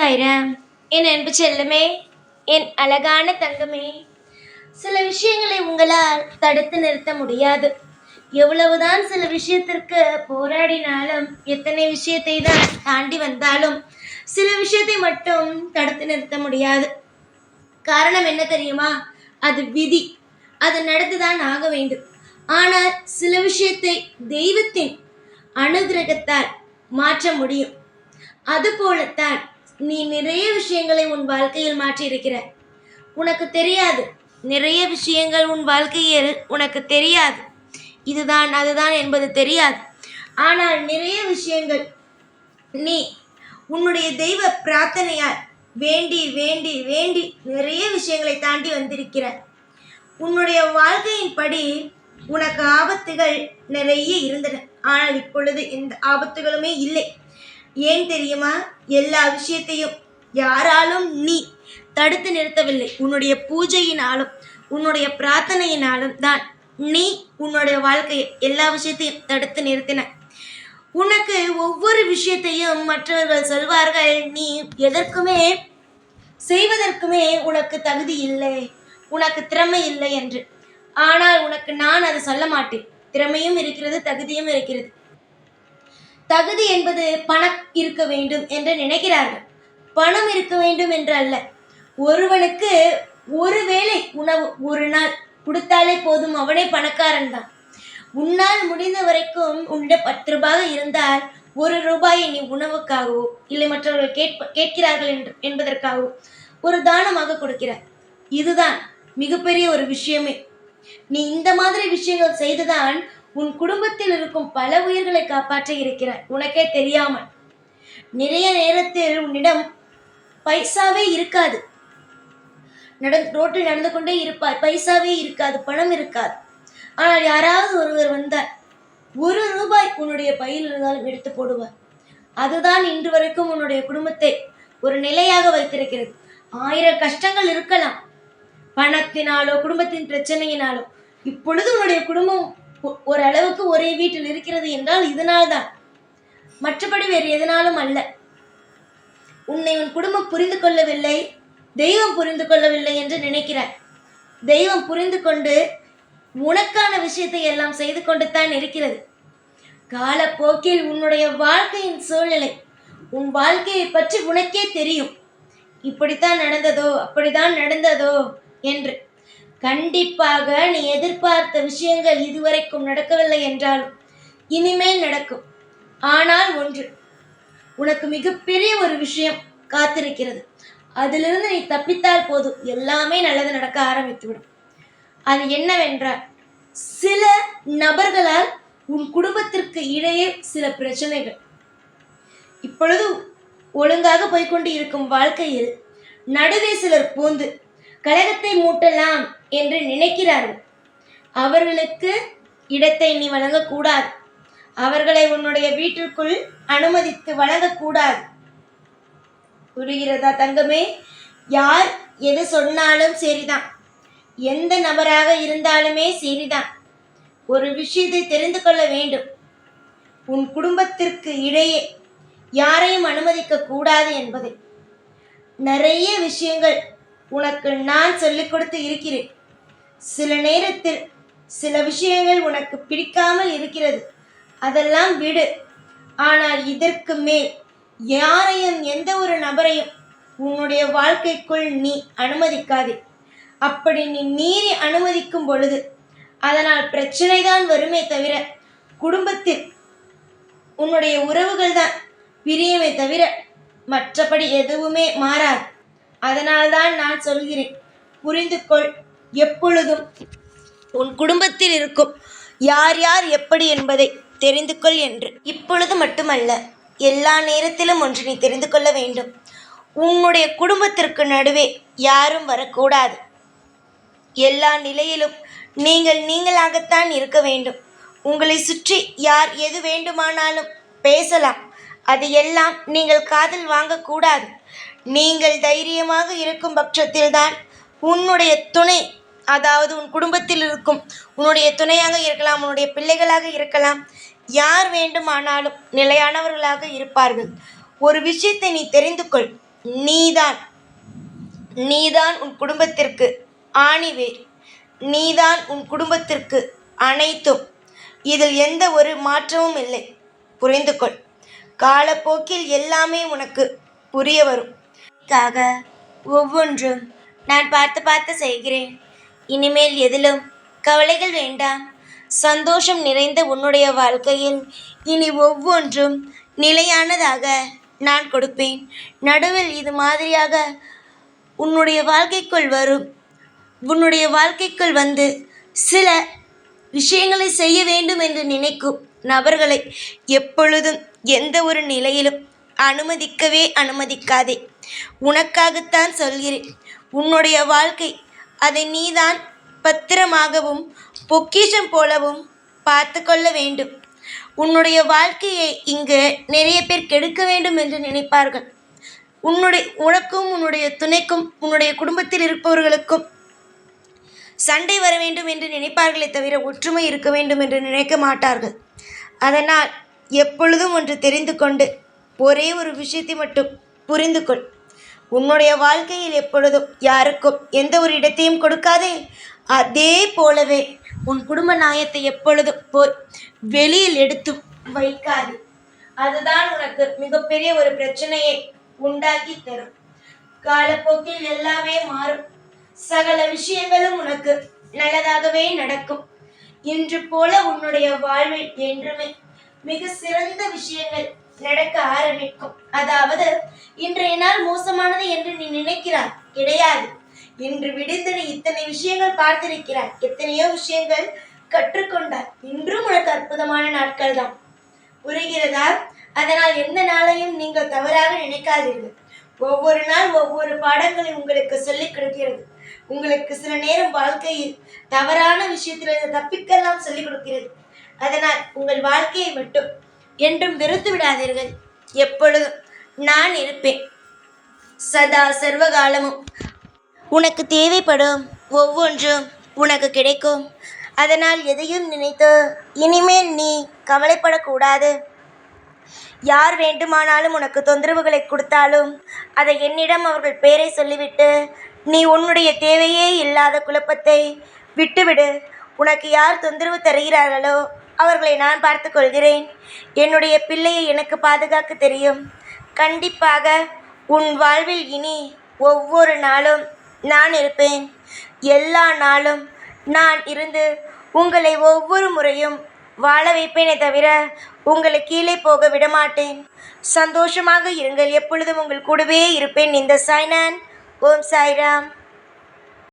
சாய்ராம். என் அன்பு செல்லமே, என் அழகான தங்கமே, சில விஷயங்களை உங்களால் தடுத்து நிறுத்த முடியாது. எவ்வளவுதான் சில விஷயத்திற்கு போராடினாலும், எத்தனை விஷயத்தை தான் தாண்டி வந்தாலும் சில விஷயத்தை மட்டும் தடுத்து நிறுத்த முடியாது. காரணம் என்ன தெரியுமா? அது விதி. அது நடந்துதான் ஆக வேண்டும். ஆனால் சில விஷயத்தை தெய்வத்தின் அனுகிரகத்தால் மாற்ற முடியும். அதுபோலத்தான் நீ நிறைய விஷயங்களை உன் வாழ்க்கையில் மாற்றி இருக்கிறாய். உனக்கு தெரியாது, நிறைய விஷயங்கள் உன் வாழ்க்கையில் உனக்கு தெரியாது. இதுதான் அதுதான் என்பது தெரியாது. ஆனால் நிறைய விஷயங்கள் நீ உன்னுடைய தெய்வ பிரார்த்தனையால் வேண்டி வேண்டி வேண்டி நிறைய விஷயங்களை தாண்டி வந்திருக்கிறாய். உன்னுடைய வாழ்க்கையின் படி உனக்கு ஆபத்துகள் நிறைய இருந்தன. ஆனால் இப்பொழுது எந்த ஆபத்துகளுமே இல்லை. ஏன் தெரியுமா? எல்லா விஷயத்தையும் யாராலும் நீ தடுத்து நிறுத்தவில்லை. உன்னுடைய பூஜையினாலும் உன்னுடைய பிரார்த்தனையினாலும் தான் நீ உன்னுடைய வாழ்க்கையை எல்லா விஷயத்தையும் தடுத்து நிறுத்தின. உனக்கு ஒவ்வொரு விஷயத்தையும் மற்றவர்கள் சொல்வார்கள், நீ எதற்குமே செய்வதற்குமே உனக்கு தகுதி இல்லை, உனக்கு திறமை இல்லை என்று. ஆனால் உனக்கு நான் அதை சொல்ல மாட்டேன். திறமையும் இருக்கிறது, தகுதியும் இருக்கிறது. தகுதி என்பது பணம் இருக்க வேண்டும் என்று நினைக்கிறார்கள். பணம் இருக்க வேண்டும் என்று அல்ல. ஒருவனுக்கு ஒருவேளை உணவு ஒரு நாள் கொடுத்தாலே போதும், அவனே பணக்காரன் தான். உன்னால் முடிந்த வரைக்கும் உன்னிடம் 10 ரூபாய் இருந்தால் 1 ரூபாயை நீ உணவுக்காகவோ இல்லை மற்றவர்கள் கேட்கிறார்கள் என்பதற்காகவோ ஒரு தானமாக கொடுக்கிறார். இதுதான் மிகப்பெரிய ஒரு விஷயமே. நீ இந்த மாதிரி விஷயங்கள் செய்துதான் உன் குடும்பத்தில் இருக்கும் பல உயிர்களை காப்பாற்ற இருக்கிறாய், உனக்கே தெரியாமல். நிறைய நேரத்தில் உன்னிடம் பைசாவே இருக்காது. ரோட்டில் நடந்து கொண்டே இருப்பாய், பைசாவே இருக்காது, பணம் இருக்காது. ஆனால் யாராவது ஒருவர் வந்தால் 1 ரூபாய் உன்னுடைய பையில் இருந்தாலும் எடுத்து போடுவார். அதுதான் இன்று வரைக்கும் உன்னுடைய குடும்பத்தை ஒரு நிலையாக வைத்திருக்கிறது. 1000 கஷ்டங்கள் இருக்கலாம், பணத்தினாலோ குடும்பத்தின் பிரச்சனையினாலோ. இப்பொழுது உன்னுடைய குடும்பம் ஓரளவுக்கு ஒரே வீட்டில் இருக்கிறது என்றால் இதனால்தான், மற்றபடி வேறு எதனாலும் அல்ல. உன்னை உன் குடும்பம் புரிந்து கொள்ளவில்லை, தெய்வம் புரிந்து கொள்ளவில்லை என்று நினைக்கிறாய். தெய்வம் புரிந்து கொண்டு உனக்கான விஷயத்தை எல்லாம் செய்து கொண்டு தான் இருக்கிறது. காலப்போக்கில் உன்னுடைய வாழ்க்கையின் சூழ்நிலை, உன் வாழ்க்கையை பற்றி உனக்கே தெரியும். இப்படித்தான் நடந்ததோ அப்படித்தான் நடந்ததோ என்று. கண்டிப்பாக நீ எதிர்பார்த்த விஷயங்கள் இதுவரைக்கும் நடக்கவில்லை என்றாலும் இனிமேல் நடக்கும். ஆனால் ஒன்று, உனக்கு மிகப்பெரிய ஒரு விஷயம் காத்திருக்கிறது. அதிலிருந்து நீ தப்பித்தால் போதும், எல்லாமே நல்லது நடக்க ஆரம்பித்துவிடும். அது என்னவென்றால், சில நபர்களால் உன் குடும்பத்திற்கு இடையே சில பிரச்சனைகள். இப்பொழுது ஒழுங்காக போய்கொண்டு இருக்கும் வாழ்க்கையில் நடுவே சிலர் பூந்து கலகத்தை மூட்டலாம் என்று நினைக்கிறார்கள். அவர்களுக்கு இடத்தை நீ வழங்கக்கூடாது. அவர்களை உன்னுடைய வீட்டிற்குள் அனுமதித்து வழங்கக்கூடாது. புரிகிறதா தங்கமே? யார் எது சொன்னாலும் சரிதான், எந்த நபராக இருந்தாலுமே சரிதான். ஒரு விஷயத்தை தெரிந்து கொள்ள வேண்டும். உன் குடும்பத்திற்கு இடையே யாரையும் அனுமதிக்க கூடாது என்பதை. நிறைய விஷயங்கள் உனக்கு நான் சொல்லிக் கொடுத்து இருக்கிறேன். சில நேரத்தில் சில விஷயங்கள் உனக்கு பிடிக்காமல் இருக்கிறது, அதெல்லாம் விடு. ஆனால் இதற்கு மேல் யாரையும் எந்த ஒரு நபரையும் உன்னுடைய வாழ்க்கைக்குள் நீ அனுமதிக்காதே. அப்படி நீ மீறி அனுமதிக்கும் பொழுது அதனால் பிரச்சனை தான் வருமே தவிர, குடும்பத்தில் உன்னுடைய உறவுகள் தான் பிரியுமே தவிர மற்றபடி எதுவுமே மாறாது. அதனால்தான் நான் சொல்கிறேன், புரிந்து கொள். எப்பொழுதும் உன் குடும்பத்தில் இருக்கும் யார் யார் எப்படி என்பதை தெரிந்து கொள் என்று. இப்பொழுது மட்டுமல்ல, எல்லா நேரத்திலும் ஒன்று நீ தெரிந்து கொள்ள வேண்டும். உன்னுடைய குடும்பத்திற்கு நடுவே யாரும் வரக்கூடாது. எல்லா நிலையிலும் நீங்கள் நீங்களாகத்தான் இருக்க வேண்டும். உங்களை சுற்றி யார் எது வேண்டுமானாலும் பேசலாம், அது எல்லாம் நீங்கள் காதில் வாங்கக்கூடாது. நீங்கள் தைரியமாக இருக்கும் பட்சத்தில்தான் உன்னுடைய துணை, அதாவது உன் குடும்பத்தில் இருக்கும் உன்னுடைய துணையாக இருக்கலாம், உன்னுடைய பிள்ளைகளாக இருக்கலாம், யார் வேண்டுமானாலும் நிலையானவர்களாக இருப்பார்கள். ஒரு விஷயத்தை நீ தெரிந்து கொள். நீதான் நீதான் உன் குடும்பத்திற்கு ஆணிவேர். நீதான் உன் குடும்பத்திற்கு அனைத்தும். இதில் எந்த ஒரு மாற்றமும் இல்லை. புரிந்து கொள். காலப்போக்கில் எல்லாமே உனக்கு புரிய வரும். க்காக ஒவ்வொன்றும் நான் பார்த்து பார்த்து செய்கிறேன். இனிமேல் எதிலும் கவலைகள் வேண்டாம். சந்தோஷம் நிறைந்த உன்னுடைய வாழ்க்கையில் இனி ஒவ்வொன்றும் நிலையானதாக நான் கொடுப்பேன். நடுவில் இது மாதிரியாக உன்னுடைய வாழ்க்கைக்குள் வரும். உன்னுடைய வாழ்க்கைக்குள் வந்து சில விஷயங்களை செய்ய வேண்டும் என்று நினைக்கும் நபர்களை எப்பொழுதும் எந்த ஒரு நிலையிலும் அனுமதிக்கவே அனுமதிக்காதே. உனக்காகத்தான் சொல்கிறேன். உன்னுடைய வாழ்க்கை, அதை நீதான் பத்திரமாகவும் பொக்கிஷம் போலவும் பார்த்து கொள்ள வேண்டும். உன்னுடைய வாழ்க்கையை இங்கு நிறைய பேர் கெடுக்க வேண்டும் என்று நினைப்பார்கள். உனக்கும் உன்னுடைய துணைக்கும் உன்னுடைய குடும்பத்தில் இருப்பவர்களுக்கும் சண்டை வர வேண்டும் என்று நினைப்பார்களே தவிர ஒற்றுமை இருக்க வேண்டும் என்று நினைக்க மாட்டார்கள். அதனால் எப்பொழுதும் ஒன்று தெரிந்து கொண்டு ஒரே ஒரு விஷயத்தை மட்டும் புரிந்து கொள். உன்னுடைய வாழ்க்கையில் எப்பொழுதும் யாருக்கும் எந்த ஒரு இடத்தையும் கொடுக்காதே. அதே போலவே உன் குடும்ப நியாயத்தை எப்பொழுதும் போய் வெளியில் எடுத்து வைக்காது. அதுதான் உனக்கு மிகப்பெரிய ஒரு பிரச்சனையை உண்டாக்கி தரும். காலப்போக்கில் எல்லாமே மாறும். சகல விஷயங்களும் உனக்கு நல்லதாகவே நடக்கும். இன்று போல உன்னுடைய வாழ்வில் என்றுமே மிக சிறந்த விஷயங்கள் நடக்க ஆரம்பிக்கும். அதாவது இன்றைய நாள் மோசமானது என்று நீ நினைக்கிறாய், கிடையாது. இன்று விடுந்து நீ இத்தனை விஷயங்கள் பார்த்திருக்கிறாய், எத்தனையோ விஷயங்கள் கற்றுக்கொண்டாய். இன்றும் உனக்கு அற்புதமான நாட்கள் தான். புரிகிறதா? அதனால் எந்த நாளையும் நீங்கள் தவறாக நினைக்காதீர்கள். ஒவ்வொரு நாள் ஒவ்வொரு பாடங்களை உங்களுக்கு சொல்லிக் கொடுக்கிறது. உங்களுக்கு சில நேரம் வாழ்க்கையில் தவறான விஷயத்திலிருந்து தப்பிக்கலாம் சொல்லிக் கொடுக்கிறது. அதனால் உங்கள் வாழ்க்கையை மட்டும் என்றும் வெறுத்து விடாதீர்கள். எப்பொழுதும் நான் இருப்பேன். சதா சர்வகாலமும் உனக்கு தேவைப்படும் ஒவ்வொன்றும் உனக்கு கிடைக்கும். அதனால் எதையும் நினைத்து இனிமேல் நீ கவலைப்படக்கூடாது. யார் வேண்டுமானாலும் உனக்கு தொந்தரவுகளை கொடுத்தாலும் அதை என்னிடம் அவர்கள் பெயரை சொல்லிவிட்டு நீ உன்னுடைய தேவையே இல்லாத குழப்பத்தை விட்டுவிடு. உனக்கு யார் தொந்தரவு தருகிறார்களோ அவர்களை நான் பார்த்து கொள்கிறேன். என்னுடைய பிள்ளையை எனக்கு பாதுகாக்க தெரியும். கண்டிப்பாக உன் வாழ்வில் இனி ஒவ்வொரு நாளும் நான் இருப்பேன். எல்லா நாளும் நான் இருந்து உங்களை ஒவ்வொரு முறையும் வாழ வைப்பேனே தவிர உங்களை கீழே போக விடமாட்டேன். சந்தோஷமாக இருங்கள். எப்பொழுதும் உங்கள் கூடவே இருப்பேன். இந்த சாய்நான். ஓம் சாய்ராம்.